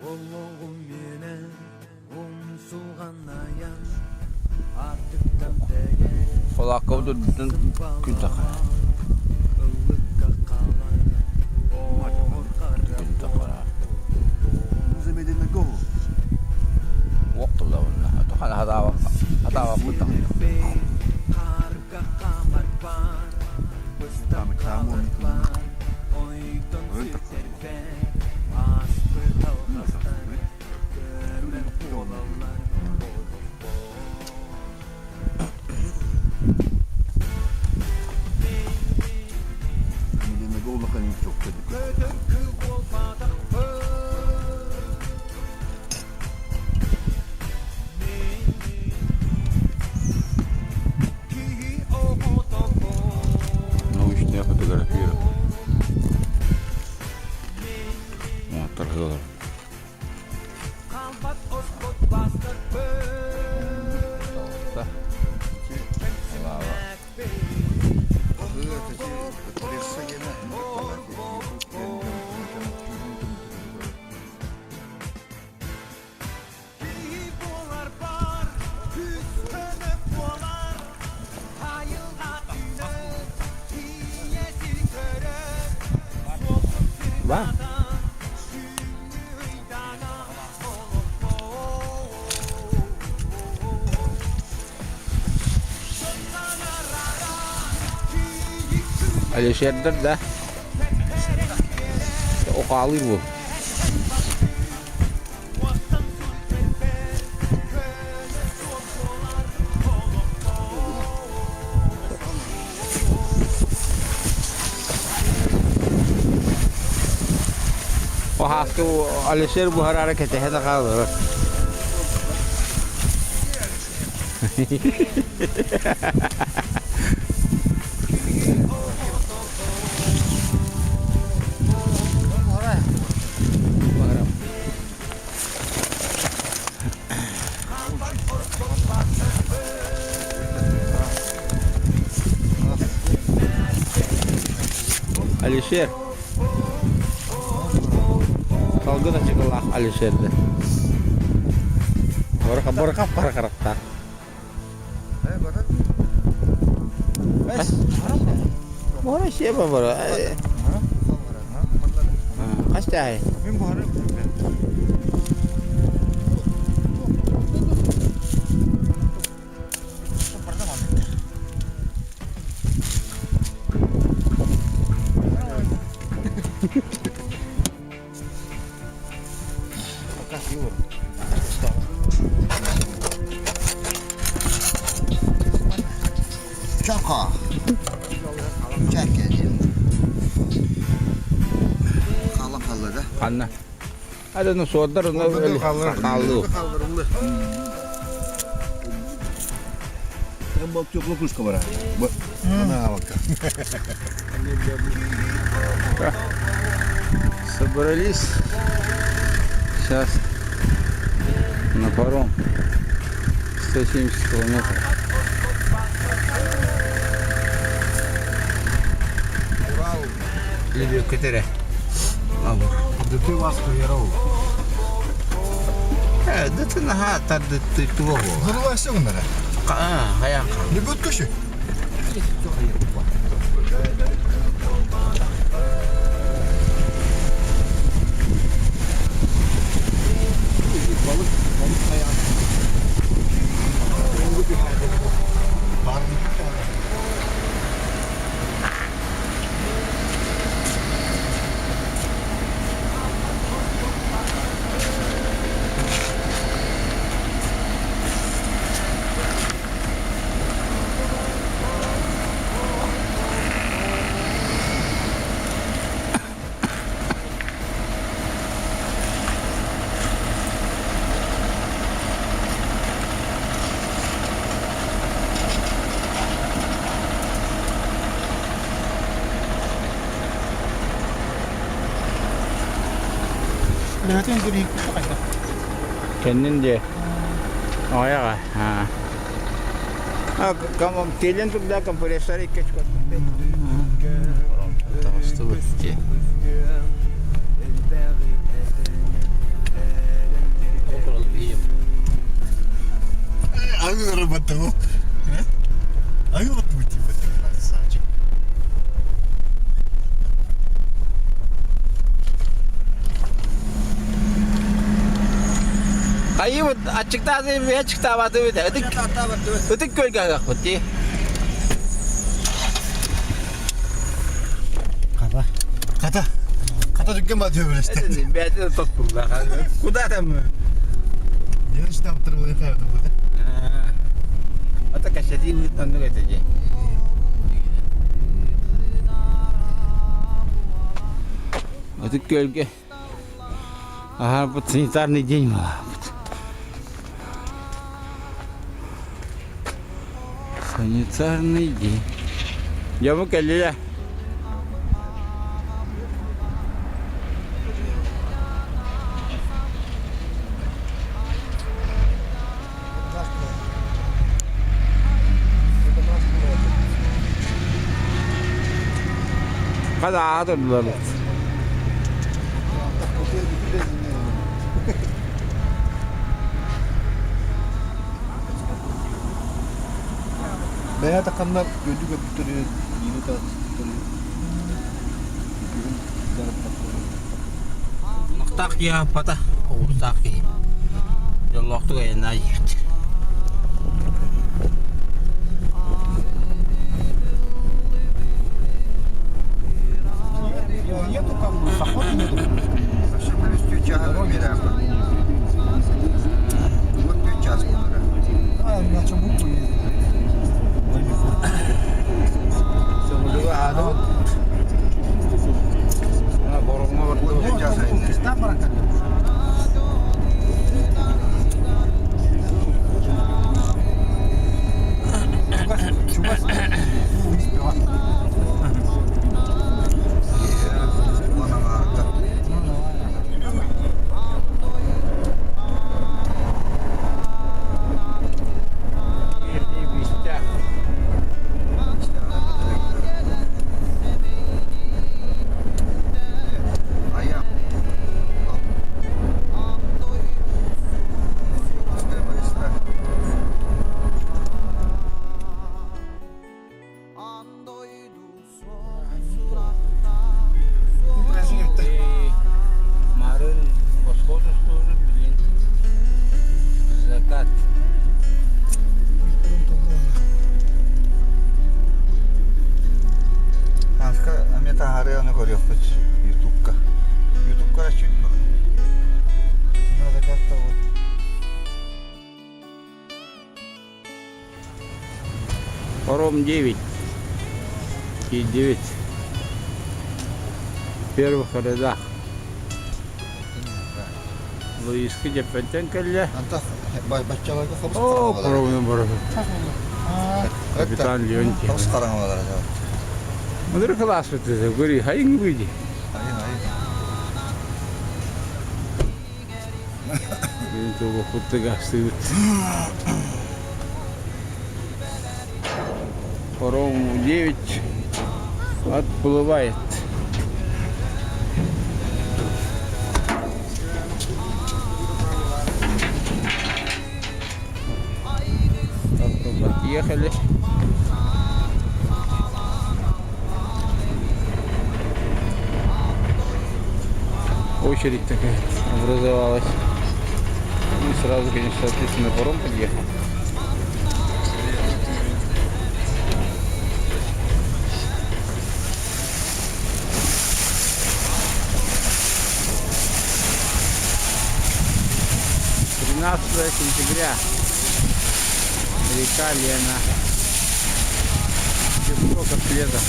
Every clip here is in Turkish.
Oğlum yine umsulğanayan artıktan değer Kol ayakkabı da gün takar. Gün takar. Zemedine go. Waktu lah wala. Ito ka hatawa po tak. Kami kamu Zemedine go lah kan çok dedik. No işte fotoğrafıyor. Motor hızlı. Dah. Bak. Ada shader dah. O kali bu. O hafta Alişer bu her harekete hede kaldı. Alişer. Kaldı da çıkılah Alişer'de. Borka para karakter. Bes. Bora siapa bora? Kaç tane? Ben bu ara Şaka. Çek. Kalla da. Kanna. Ada nu sodar nu Kallı. Kaldırımlı. Ben bak çok lokuş kamera. Bak. Ana bak. Собрались. Сейчас на паром 170 километров. Или катере. Дити вас поїрав. Да ты нага ты того. Зурвайся гонора. Kayak. Не будь коши. Balık ayağı. Lahat yung guri ko kaya. Kendince. Oh ya ha. Kamu kalian tuh dah kompresor ikat kuat. Terus tuh. Hayır bu açıkta değil bir açıkta vardı bir de. Ötük gölge kalktı. Kata dükkan batıyor böyle işte. Dedim bir de top buldular. Kuda mı? Diyor işte yaptırım onu yapıyordum burada. Ata kaşedi uyuttan da geçecek. Ötük gölge. Aha bu sanitarny dzień ma. Sanitarny dzień. Yamuk elliyle. Hadi ağırdılar. Veya takanlar gözü götürüyor, yine de tutuyor. Tak ya patah. Oh sakit. Jolok tuh kayak naik. Нету как бы, походу нету. Що плюс тючага беремо. Вот тючас буде. А, на чем букву есть? Semua juga ada. Nah, borongnya Вот berdua. тючас йде. Креста баракали. Чувак, не сперва. Вона варта. А я. Kemarin bosku tuh beliin zakat. Kanka, ameta haraya говорю, хоть ютубка. Ютубка чуть надо как-то вот. Паром 9 и 9 в первых рядах. Луиска Джапантен Калля. Антах, баччаларга хабыс О, караңалар. паромның бары. Капитан Леонтьев. Хабыс караңалар. Мыдыр класс өтеді, көрі, хайың бүйді. Мен тобы құтты қасты өтті. Паром 9 отплывает. Так, подъехали. Очередь такая образовалась. И сразу, конечно, соответственно, паром подъехал. Сентября. Река Лена. Тепло, как летом.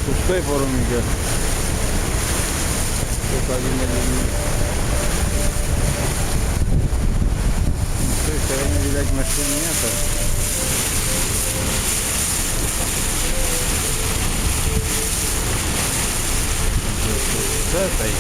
Пустой паром идет. Только один на линии. С той стороны, видать, машин нету. С этой.